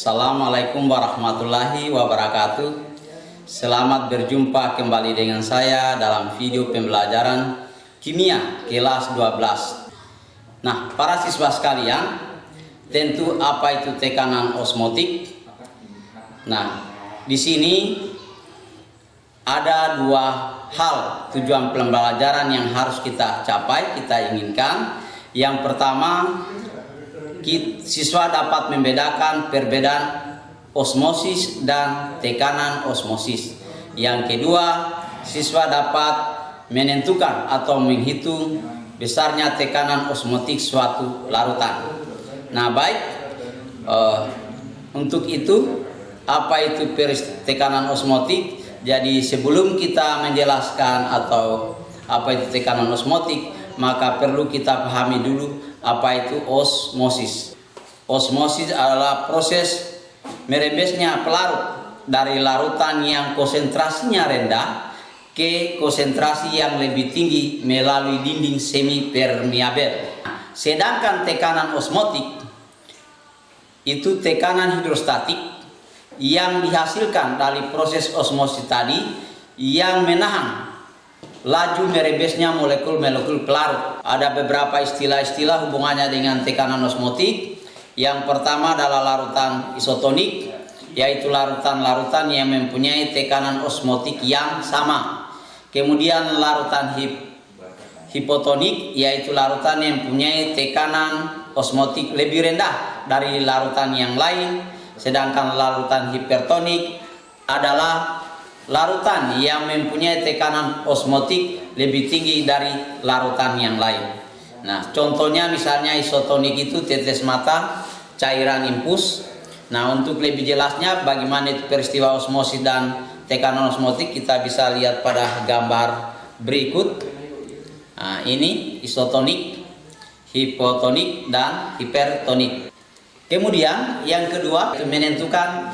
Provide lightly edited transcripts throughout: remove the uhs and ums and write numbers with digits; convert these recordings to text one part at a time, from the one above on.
Assalamualaikum warahmatullahi wabarakatuh. Selamat berjumpa kembali dengan saya dalam video pembelajaran kimia kelas 12. Nah, para siswa sekalian, tentu apa itu tekanan osmotik? Nah, di sini ada dua hal tujuan pembelajaran yang harus kita capai, kita inginkan. Yang pertama, siswa dapat membedakan perbedaan osmosis dan tekanan osmosis. Yang kedua, siswa dapat menentukan atau menghitung besarnya tekanan osmotik suatu larutan. Nah, baik, untuk itu apa itu tekanan osmotik? Jadi sebelum kita menjelaskan atau apa itu tekanan osmotik, maka perlu kita pahami dulu apa itu osmosis. Osmosis adalah proses merembesnya pelarut dari larutan yang konsentrasinya rendah ke konsentrasi yang lebih tinggi melalui dinding semi permeabel. Sedangkan tekanan osmotik itu tekanan hidrostatik yang dihasilkan dari proses osmosis tadi yang menahan laju merembesnya molekul-molekul pelarut. Ada beberapa istilah-istilah hubungannya dengan tekanan osmotik. Yang pertama adalah larutan isotonik, yaitu larutan-larutan yang mempunyai tekanan osmotik yang sama. Kemudian larutan hipotonik, yaitu larutan yang mempunyai tekanan osmotik lebih rendah dari larutan yang lain. Sedangkan larutan hipertonik adalah larutan yang mempunyai tekanan osmotik lebih tinggi dari larutan yang lain. Nah, contohnya misalnya isotonik itu tetes mata, cairan infus. Nah, untuk lebih jelasnya bagaimana itu peristiwa osmosis dan tekanan osmotik, kita bisa lihat pada gambar berikut. Nah, ini isotonik, hipotonik, dan hipertonik. Kemudian yang kedua, menentukan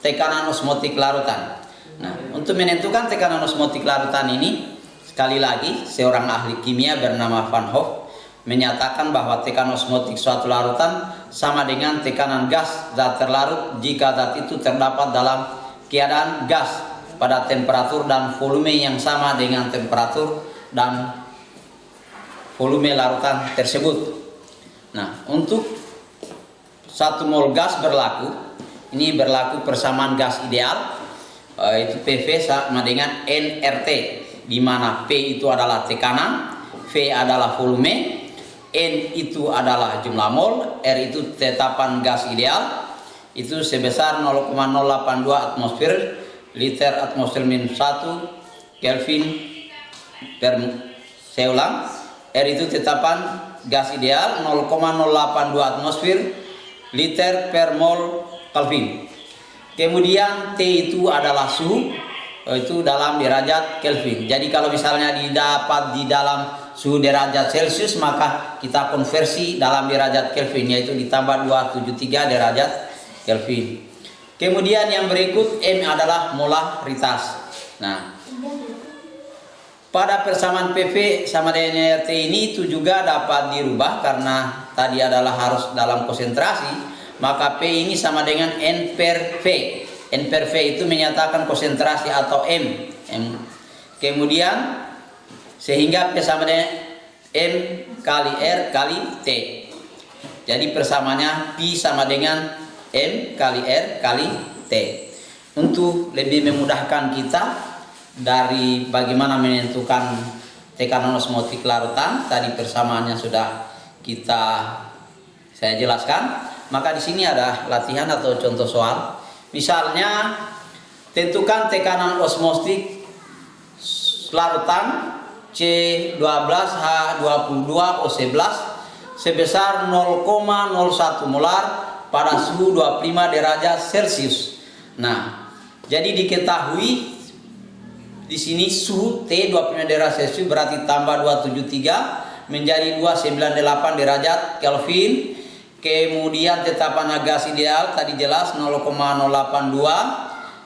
tekanan osmotik larutan. Nah, untuk menentukan tekanan osmotik larutan ini, sekali lagi seorang ahli kimia bernama Van Hoff menyatakan bahwa tekanan osmotik suatu larutan sama dengan tekanan gas zat terlarut jika zat itu terdapat dalam keadaan gas pada temperatur dan volume yang sama dengan temperatur dan volume larutan tersebut. Nah, untuk 1 mol gas berlaku, ini berlaku persamaan gas ideal, itu PV sama dengan nRT, di mana P itu adalah tekanan, V adalah volume, N itu adalah jumlah mol, R itu tetapan gas ideal, itu sebesar 0,082 atmosfer liter atmosfer minus 1 Kelvin per, saya ulang, R itu tetapan gas ideal 0,082 atmosfer liter per mol Kelvin. Kemudian T itu adalah suhu, itu dalam derajat Kelvin. Jadi kalau misalnya didapat di dalam suhu derajat Celcius, maka kita konversi dalam derajat Kelvin, yaitu ditambah 273 derajat Kelvin. Kemudian yang berikut M adalah molaritas. Nah, pada persamaan PV sama dengan RT ini itu juga dapat dirubah karena tadi adalah harus dalam konsentrasi. Maka P ini sama dengan N per V. N per V itu menyatakan konsentrasi atau M. Kemudian sehingga P sama dengan M kali R kali T. Jadi persamaannya P sama dengan M kali R kali T. Untuk lebih memudahkan kita dari bagaimana menentukan tekanan osmotik larutan, tadi persamaannya sudah saya jelaskan. Maka di sini ada latihan atau contoh soal. Misalnya, tentukan tekanan osmotik larutan C12H22O11 sebesar 0,01 molar pada suhu 25 derajat Celcius. Nah, jadi diketahui di sini suhu T 25 derajat Celcius berarti tambah 273 menjadi 298 derajat Kelvin. Kemudian tetapan gas ideal tadi jelas 0,082.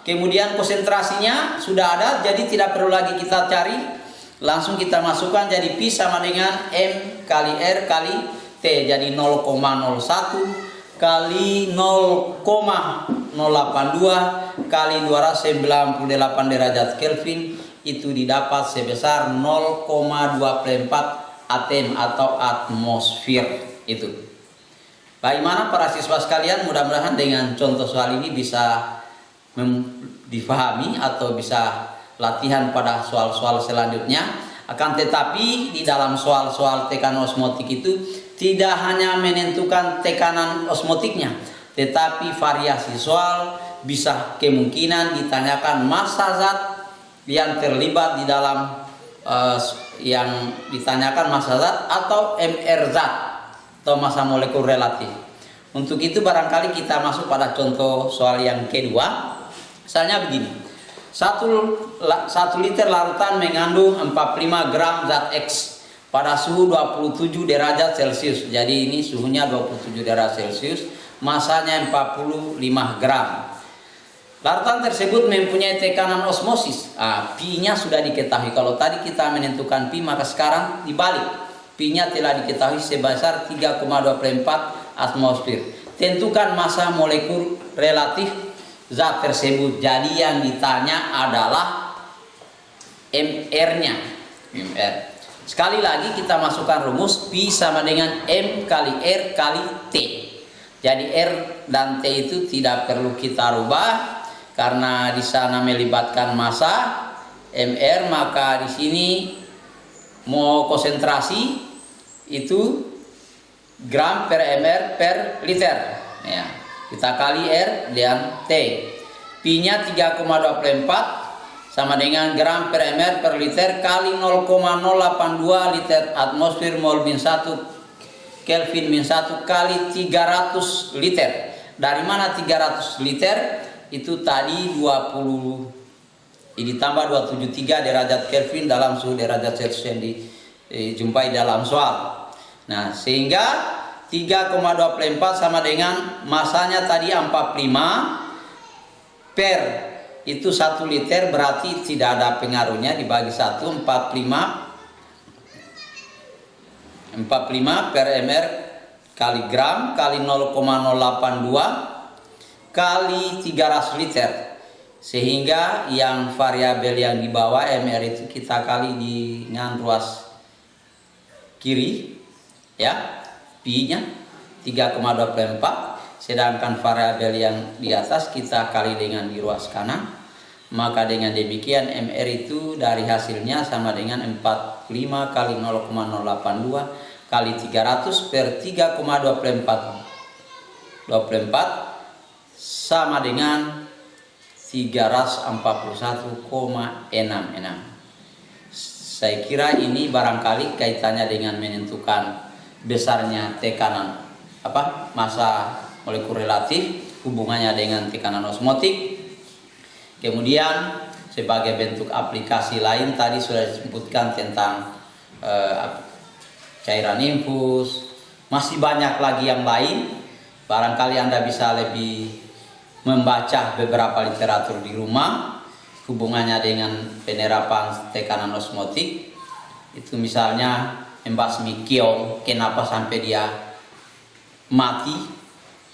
Kemudian konsentrasinya sudah ada, jadi tidak perlu lagi kita cari, langsung kita masukkan. Jadi P sama dengan M kali R kali T, jadi 0,01 kali 0,082 kali 298 derajat Kelvin itu didapat sebesar 0,24 atm atau atmosfer itu. Bagaimana para siswa sekalian, mudah-mudahan dengan contoh soal ini bisa difahami atau bisa latihan pada soal-soal selanjutnya. Akan tetapi di dalam soal-soal tekanan osmotik itu tidak hanya menentukan tekanan osmotiknya, tetapi variasi soal bisa kemungkinan ditanyakan massa zat yang terlibat di dalam yang ditanyakan massa zat atau MR zat atau massa molekul relatif. Untuk itu barangkali kita masuk pada contoh soal yang kedua. Misalnya begini. 1 liter larutan mengandung 45 gram zat X pada suhu 27 derajat Celcius. Jadi ini suhunya 27 derajat Celcius, masanya 45 gram. Larutan tersebut mempunyai tekanan osmosis. Pi-nya sudah diketahui. Kalau tadi kita menentukan Pi, maka sekarang dibalik. Pi-nya telah diketahui sebesar 3,24 atmosfer. Tentukan massa molekul relatif zat tersebut. Jadi yang ditanya adalah MR-nya. MR. Sekali lagi kita masukkan rumus Pi sama dengan M kali R kali T. Jadi R dan T itu tidak perlu kita rubah karena di sana melibatkan massa MR, maka di sini mau konsentrasi itu gram per mR per liter. Ya. Kita kali R dan T. Pi-nya 3,24 sama dengan gram per mR per liter kali 0,082 liter atmosfer mol min 1 Kelvin min 1 kali 300 liter. Dari mana 300 liter? Itu tadi 20 ini ditambah 273 derajat Kelvin dalam suhu derajat Celcius yang dijumpai dalam soal. Nah, sehingga 3,24 sama dengan masanya tadi 45 per itu 1 liter, berarti tidak ada pengaruhnya, dibagi 1, 45 per mR kali gram kali 0,082 kali 300 liter, sehingga yang variabel yang di bawah mR itu kita kali dengan ruas kiri ya, Pi-nya 3,24, sedangkan variabel yang di atas kita kali dengan di ruas kanan. Maka dengan demikian MR itu dari hasilnya sama dengan 45 kali 0,082 kali 300 per 3,24 sama dengan 341,66. Saya kira ini barangkali kaitannya dengan menentukan besarnya tekanan massa molekul relatif, hubungannya dengan tekanan osmotik. Kemudian sebagai bentuk aplikasi lain tadi sudah disebutkan tentang cairan infus, masih banyak lagi yang lain. Barangkali Anda bisa lebih membaca beberapa literatur di rumah hubungannya dengan penerapan tekanan osmotik. Itu misalnya embasmi keong, kenapa sampai dia mati,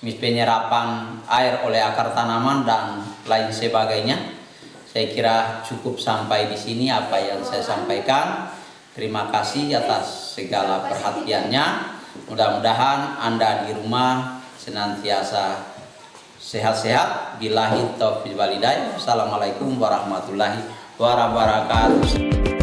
penyerapan air oleh akar tanaman dan lain sebagainya. Saya kira cukup sampai di sini apa yang saya sampaikan. Terima kasih atas segala perhatiannya. Mudah-mudahan Anda di rumah senantiasa sehat-sehat. Billahi taufiq wal hidayah. Assalamualaikum warahmatullahi wabarakatuh.